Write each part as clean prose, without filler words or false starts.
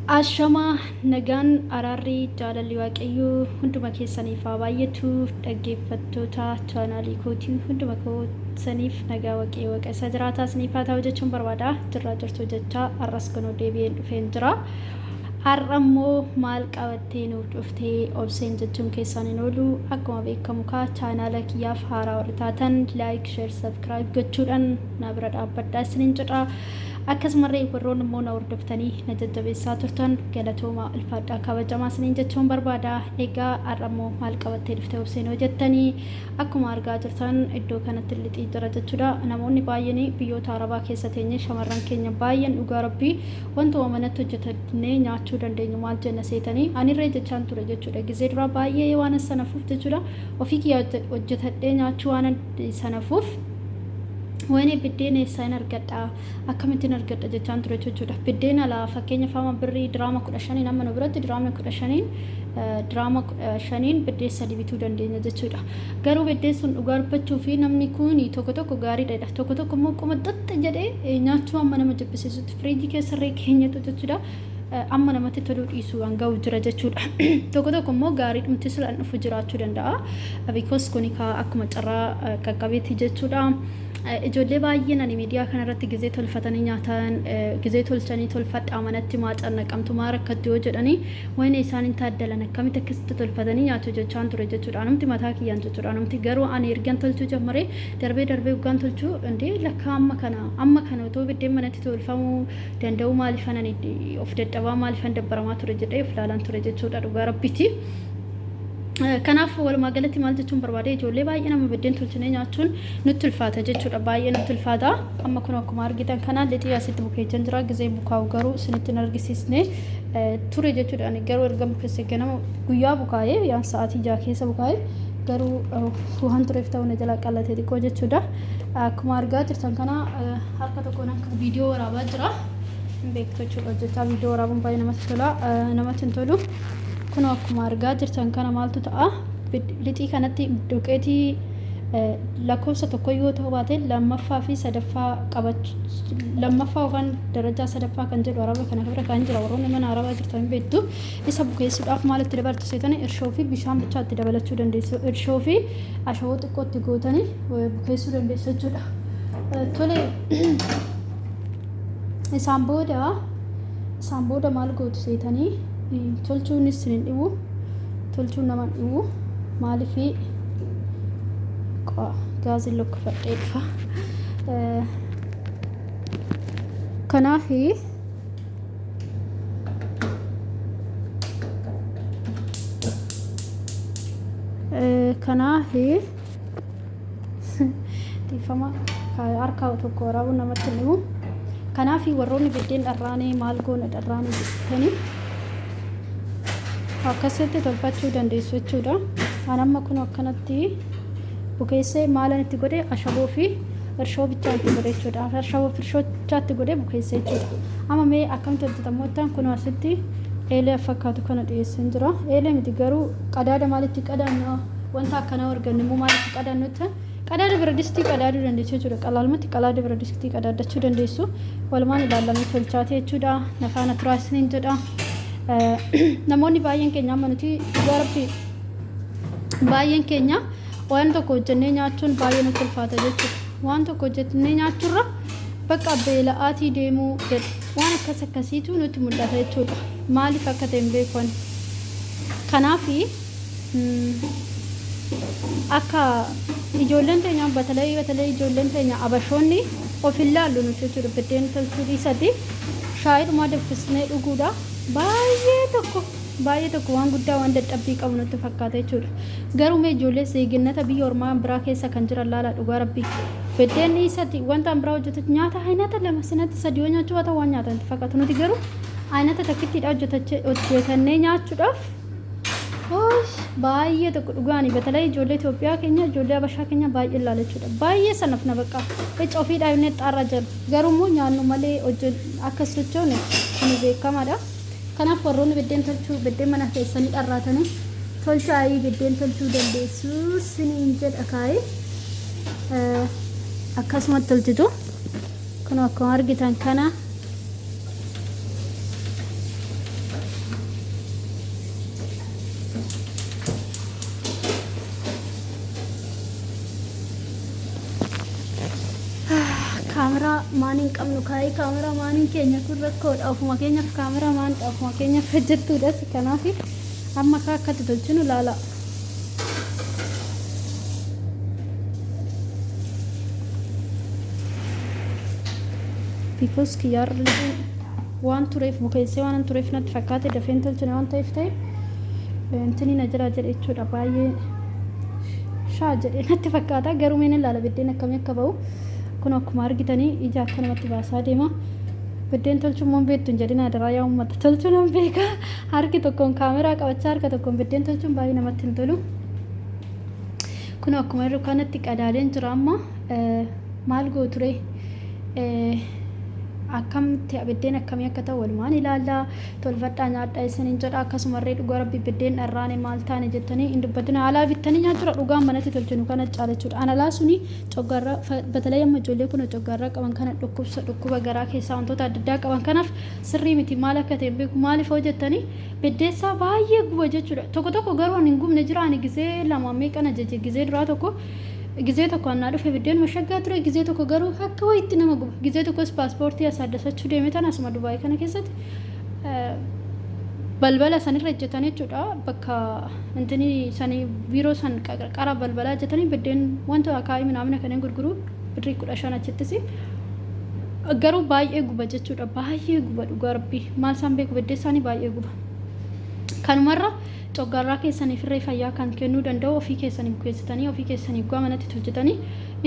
Ashama nagaan araarrii jaalalli waaqayyoo hunduma keessaniif haa baay'atu dhaggeeffattoota chaanaalii kootii hunduma keessaniif nagaa waaqayyoo waaqa isa jiraataa isiniif haa ta'u jechuun barbaada. Jirraa jirtu jecha har'as kunoo deebi'een dhufeen jira. Har'ammoo maal qabattee nuuf dhuftee obseen jechuun keessaan hin oolu akkuma beekamu kaa chaanaala kiyyaaf haaraa warri taatan laayik sheer sabskiraayib gochuudhaan na bira dhaabbadhaa isiniin jedha. akkasumarree warroon immoo na hordoftanii na jajjabeessaa turtan galatooma ulfaadhaa kabajamaa isiniin jechuun barbaada. Egaa har'ammoo maal qabattee dhuftee obseen hojjettanii akkuma argaa jirtan iddoo kanatti lixii jira jechuudha. Namoonni baay'een biyyoota arabaa keessa teenye shamarran keenya baay'een dhugaa rabbii wantuma manatti hojjetannee nyaachuu dandeenyu maal jenna seetanii anirree jechaan ture jechuudha. Gizee dura baay'ee waan sanafuuf jechuudha ofii kiyyaa hojjetadhee nyaachuu waan sanafuuf wayne biddeen eessaan argadha akkamittiin argadha jechaan ture jechuudha. Biddeen alaa fakkeenya faama birrii diraama 15 amma nu biratti diraama 15 biddeen sadii bituu dandeenya jechuudha. Garuu biddeen sun dhugaa dubbachuu fi namni kun tokko tokko gaariidha tokko tokko immoo qoma xaxxa jedhee nyaachuu amma nama jibbisiisutti firiijii keessarree keenyatu jechuudha. Amma namatti toluu dhiisuu hanga'u jira jechuudha. Tokko tokko immoo gaarii dhumti sulaan dhufu jiraachuu danda'a. Because kuni akkuma carraa qaqqabeetti jechuudha. Ijoollee baay'een ani miidiyaa kanarratti gizee tolfatanii nyaatan gizee tolchanii tolfadhaa manatti maacaan naqamtu maa rakkatti yoo jedhanii wayne isaan hin taaddalan akkamitti akkasitti tolfatanii nyaatu jechaan ture jechuudha. Namti mataa kiyyaan jechuudha. Namti garuu ani ergan tolchuu jammaree darbee hoggaan tolchuu indee lakka amma kana otoo biddeen manatti tolfamuu danda'u maaliifan ani of dadhabaa maaliifan dabbaramaa ture jedhee of ilaalan ture jechuudha dhugaa rabbiiti. Kanaaf walumaa galatti maal jechuun barbaade ijoollee baay'ee nama biddeen tolchinee nyaachuun nutti ulfaata jechuudha. Baay'ee nutti ulfaata. Amma kun akkuma argitan kanaan lixii asitti bukeechan jira. Gizee bukaa'u garuu isinitti hin argisiisne ture jechuudha. Ani garuu erga bukeesse ganama guyyaa bukaa'ee yaan sa'aatii 6 keessa bukaa'ee garuu waan tureef ta'u na jala qallatee xiqqoo jechuudha. Akkuma argaa jirtan kana harka tokkoon akka viidiyoo waraabaa jira. Beektu jechuudha hojjechaa viidiyoo waraabuun baay'ee namatti tola. Namatti hin tolu. Kun akkuma argaa jirtan kana maaltu ta'a lixii kanatti duqeetii lakkoofsa tokko yoo ta'u baate lammaffaa fi sadaffaa lammaffaa yookaan darajaa sadaffaa kan jedhu araba kana bira kan jira. Warroonni mana arabaa jirtan beektu isa bukeessuudhaaf maal itti dabaltu seetanii irshoo fi bishaan bichaa itti dabalachuu dandeessu. Irshoo fi ashawoo xiqqoo itti gootanii bukeessuu dandeessu jechuudha. Tole isaan booda maal gootu seetanii tolchuunis hin dhibu tolchuun nama dhibu maaliifi gaazii lokkifadhee dhufa kanaafi tiifama harka tokko waraabuun namatti hin dhibu. Kanaafi warroonni biddeen dharraanii maal goona dharraanii jettanii akkasitti tolfachuu dandeessu jechuudha. Anamma kun akkanatti bukeessee maalan itti godhe ashaboo fi irshoo bichaa itti godhe jechuudha. Ashaboo fi irshoo bichaa itti godhe bukeessee jechuudha. Amma mee akkamitti hojjetamoottan kun asitti eelee fakkaatu kana dhiyeessan jira. Eelee miti garuu qadaada maalitti qadannu wanta akkanaa argannu immoo maalitti qadannutti qadaada bira distii qadaaduu dandeessu jechuudha. Qalaalmatti qadaada bira distii qadaadachuu dandeessu. Walumaan ilaalamee tolchaate jechuudha. Nafaana turaasiniin jedha. Namoonni baay'een keenya amma nuti garbi baay'een keenya waan tokko hojjennee nyaachuun baay'ee nutti ulfaata jechuudha. Waan tokko hojjennee nyaachuurra bakka beela'aatii deemuu waan akkasiitu nutti mul'ata jechuudha. Maaliif akka ta'e hin beekan. Kanaafi akka ijoolleen teenya batalee ijoolleen teenya abashoonni of ilaallu nuti jechuudha. Biddeen tolchuu dhiisati shaayidhuma danfisnee dhuguudha. Baay'ee tokko waan guddaa waan dadhabbii qabu nutti fakkaata jechuudha. Garuu mee ijoollee seeginnata biyya ormaa biraa keessa kan jiran laala dhugaa rabbii. Biddeen dhiisati wanta biraa hojjetu nyaata aynata lama sinatti sadii yoo nyaachuu waan waan nyaatan fakkaatu. Nuti garuu aynata takkittiidha hojjetannee nyaachuudhaaf baay'ee tokko dhugaanii batalee ijoollee Itoophiyaa keenya ijoollee Habashaa keenya baay'ee ilaala jechuudha. Baay'ee sanaaf na bakka ija ofiidhaa inni xaarra jira. Garuu immoo nyaannu malee akkas jechuun kun beekamaadha. Kanaaf warroonni biddeen tolchuu biddeen mana keessanii dharraatanii tolchaayii biddeen tolchuu dandeessu siniin jedha kaayee akkasumatti tolchitu. Kun akkuma argitan kana maanin qabnu kaayee kaameraa maanin keenya kun rakkoodha ofuma keenyaaf kaameraa maan ofuma keenyaaf hojjettuudhas kanaaf amma akkatti tolchinu laala because kiyaarri waan tureef bukeessee waan tureef natti fakkaate dafeen tolchine waan ta'eef ta'e intini na jira jedhe jechuudha baay'ee shaa jedhe natti fakkaata garuu meen ilaala biddeen akkamii akka ba'u kun akkuma argitanii ija akkanumatti baasaa deema biddeen tolchuun beektuun jedhina daraa yaa uummata tolchuun hin beeka harki tokkoon kaameraa qabachaa harka tokkoon biddeen tolchuun baay'ee namatti hin tolu kun akkuma irra kanatti qadaadeen jira amma maal gooture akkamitti biddeen akkamii akka ta'u walumaan ilaallaa tolfadhaa nyaadhaa isiniin jedha akkasumarree dhugaa rabbi biddeen dharraane maal taane jettanii hin dubbatina alaa bittanii nyaachudha dhugaan manatti tolchinu kana caalachuudha analaa suni coggarraa batalee amma ijoollee kun coggarraa qaban kana dhukkuba garaa keessaa wantoota adda addaa qaban kanaaf sirrii miti maal akka ta'e beeku maaliif hojjettanii biddeessaa baay'ee guba jechuudha tokko garuu hin gubne jira ani gizee lama meeqan ajaje gizee duraa tokko gizee tokko annaa dhufe biddeen mashaggaa ture gizee tokko garuu akka wayitti nama guba gizee tokkos paaspoortii asaddasachuu deeme tan asuma Dubaay kana keessatti balbala sanirra hojjetanii jechuudha bakka intini sanii biiroo san qara balbala hojjetanii biddeen wanta akaayii minaamina kanneen gurguru birrii 15 achittis garuu baay'ee guba jechuudha baay'ee guba dhugaa rabbii maal isaan beeku biddeessaanii baay'ee guba kanumarra coggarraa keessanii firree fayyaa kan kennuu danda'u ofii keessanii bukeessitanii ofii keessanii gugaa manatti hojjetanii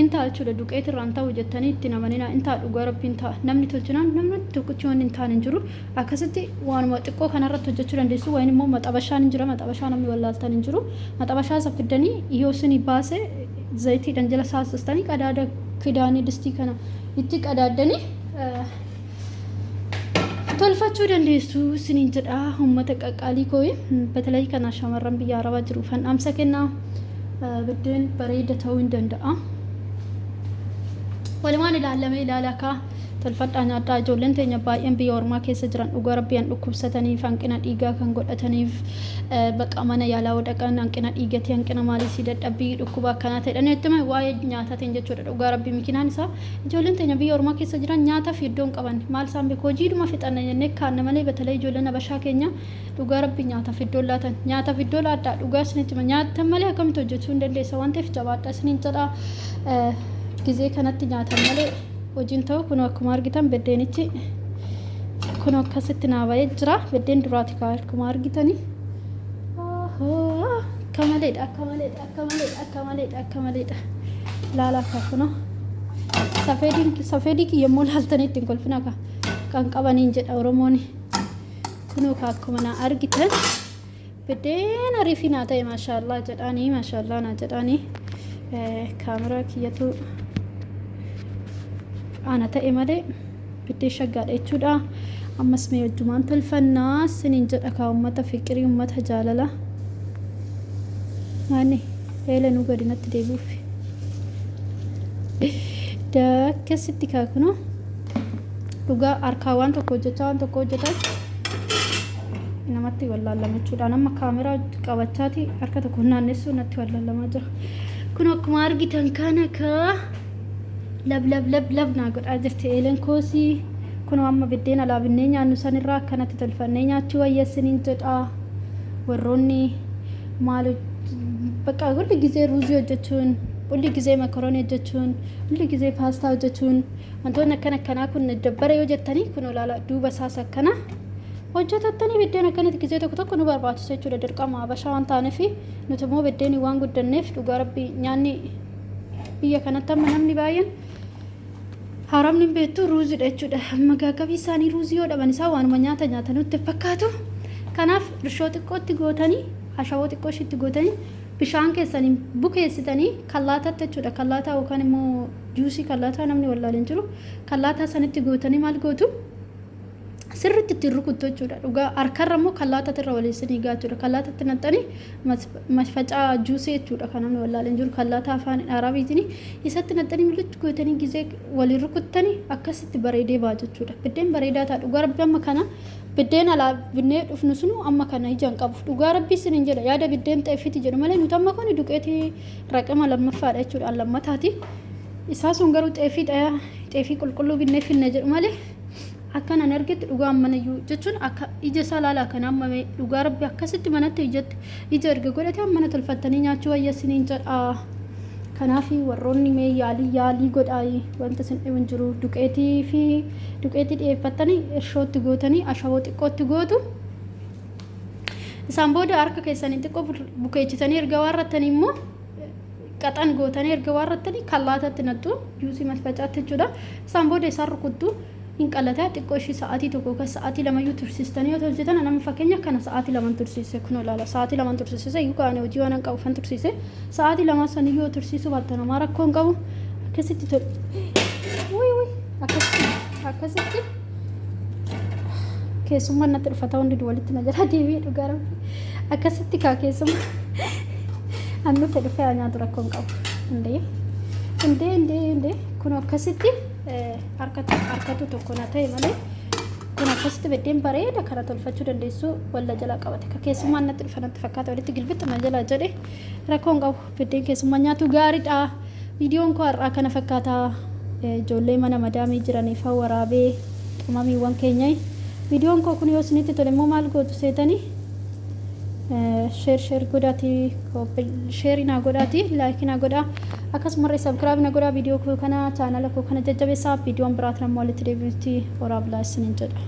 intaa jechuudha duqeet irraan ta'u jettanii itti namanina intaa dhugaa rabbiin ta'a namni tolchinaan namni tokkichi waan hin taane hin jiru akkasitti waanuma xiqqoo kanarratti hojjechuu dandeessu wayin immoo maxabashaan hin jira maxabashaa namni wallaaltan hin jiru maxabashaa isa fiddanii yoo isinii baase zayitiidhaan jala saasistanii qadaada kidaanii distii kana itti qadaaddanii tolfachuu dandeessu isiniin jedha uummata qaqqaalii kooyi በተለይ kana shamarran biyya arabaa jiru fandhaamsa kennaa biddeen bareeda ta'uu hin danda'a walumaan ilaalame ilaalaka tolfadhaa nyaadhaa ijoolleen teenya baay'een biyya ormaa keessa jiran dhugaa rabbiin dhukkubsataniif hanqina dhiigaa kan godhataniif baqa mana yaalaa dhaqan hanqina dhiigati hanqina maalii si dadhabbii dhukkuba akkanaa ta'edhaan ittuma waa'ee nyaataatiin jechuudha dhugaa rabbii mikinaan isaa ijoolleen teenya biyya ormaa keessa jiran nyaataaf iddoon qaban maal isaan beeku hojiidhuma fixanna jennee kaanna malee batalee ijoolleen habashaa keenya dhugaa rabbii nyaataaf iddoon laatan nyaataaf iddoo laadhaa dhugaa isinitti nyaatan malee akkamitti hojjechuu hin dandeessa waan ta'eef jabaadhaa isiniin jedha gizee kanatti nyaatan malee hojiin ta'u kun akkuma argitan beddeenichi kun akkasitti naaba'ee jira beddeen duraati kaa akkuma argitanii akka maleedha laalaa kaa kunoo safeedii kiyyammoo laaltanii ittiin kolfina kaa kan qabaniin jedha oromooni kunoo kaa akkuma naa argitan beddeen ariifii naa ta'e maashaallah jedhaanii maashaallah naa jedhaanii kaameraa kiyyatu ana ta'e malee biddee shaggaadha jechuudha ammas mee wajjumaan tolfannaa isiniin jedha kaa uummata fiqirii uummata jaalala maani eelanuu gadi natti deebi'uuf akkasitti kaa kunoo dhugaa harkaa waan tokko hojjetan namatti wallaallama jechuudha nama kaameraa qabachaati harka tokko naannessuu natti wallallamaa jira kun akkuma argitan kana kaa lab naa godhaa jirti eelen koosii kun amma biddeen alaabinnee nyaannu sanirraa akkanatti tolfannee nyaachuu wayyeessiniin jedha warroonni maal bakka hulli gizee ruuzii hojjechuun hulli gizee makaroonii hojjechuun hulli gizee paastaa hojjechuun wantoonni akkanaa kun dabbara yoo jettanii kun olaala duuba isaas akkana hojjetattanii biddeen akkanatti gizee tokko nu barbaachisa jechuudha dirqama habashaa waan taaneef nuti immoo biddeen waan guddanneef dhugaa rabbii nyaanni biyya kanatti amma namni baay'een haramni beektu ruuziidha jechuudha magaagabii isaanii ruuzii yoo dhaban isaa waanuma nyaata nutti fakkaatu kanaaf irshoo xiqqootti gootanii ashawoo xiqqoo ishiitti gootanii bishaan keessanii bukeessitanii kallaataatti jechuudha kallaataa yookaan immoo juusii kallaataa namni wallaaleen jiru kallaataa sanitti gootanii maal gootu sirriitti ittiin rukuttu jechuudha dhugaa harkarra immoo kallaatatti irra waliisinii gaachuudha kallaatatti naxxanii mafacaa juusii jechuudha kan namni wallaaleen jiru kallaataa afaan arabiitiin isatti naxxanii milichi gootanii gizee waliin rukuttanii akkasitti bareedee baa jechuudha biddeen bareedaa ta'a dhugaa rabbi amma kana biddeen alaa binnee dhufnu sunu amma kana ijaan qabu dhugaa rabbi isiniin jedha yaada biddeen xeeffiti jedhu malee nuti amma kun duqeetii raqama lammaffaadha jechuudha lammataati isaa sun garuu xeefii qulqulluu binnee finne jedhu malee akka nan argetti dhugaa ammanayyuu jechuun akka ija isaa laalaa kan hammame dhugaa rabbi akkasitti manatti ija erga godhate mana tolfattanii nyaachuu wayyasiniin jedha. Kanaaf warroonni mee yaalii godhaa wanta sin dhibu hin jiru. Duqeetii dhiyeeffattanii irshootti gootanii ashawoo xiqqootti gootu. Isaan booda harka keessanii xiqqoo bukeechitanii erga waarrattanii immoo qaxan gootanii erga waarrattanii kallaatatti nattu juusii masfacaatti jechuudha. Isaan booda isaan rukuttu hin qalataa xiqqoo ishii sa'aatii tokko yookaan sa'aatii lamayyuu tursiistanii yoo hojjetan nama fakkeenya kana sa'aatii lama tursiise kun ilaala sa'aatii lama tursiise yookaan hojii waan qabu fan tursiise sa'aatii lama saniyyuu tursiisuu baattan nama rakkoo hin qabu akkasitti akkasitti keessummaan natti dhufata hundi walitti na jala deebi'ee dhugaa rabbi akkasitti kaa keessummaa hannu fedhe nyaatu rakkoo hin qabu indee kun akkasitti harkatu tokko na ta'e malee kun akkasitti beddeen bareeda kana tolfachuu dandeessu walla jalaa qabate ka keessummaan natti dhufanatti fakkaata walitti gilbixxa na jalaa jedhe rakkoo hin qabu beddeen keessummaa nyaatu gaariidha. Viidiyoon koo har'aa kana fakkaata ijoollee mana madaamii jiraniif waraabee xumamiiwwan keenya viidiyoon koo kun yoo isinitti tole immoo maal gootu seetanii share godhaatii share na godhaatii like na godhaa akkasumas subscribe na godhaa viidiyoo koo kana channel koo kana jajjabeessaa viidiyoon biraatti walitti deebi'utti waraabaa isiniin jedha.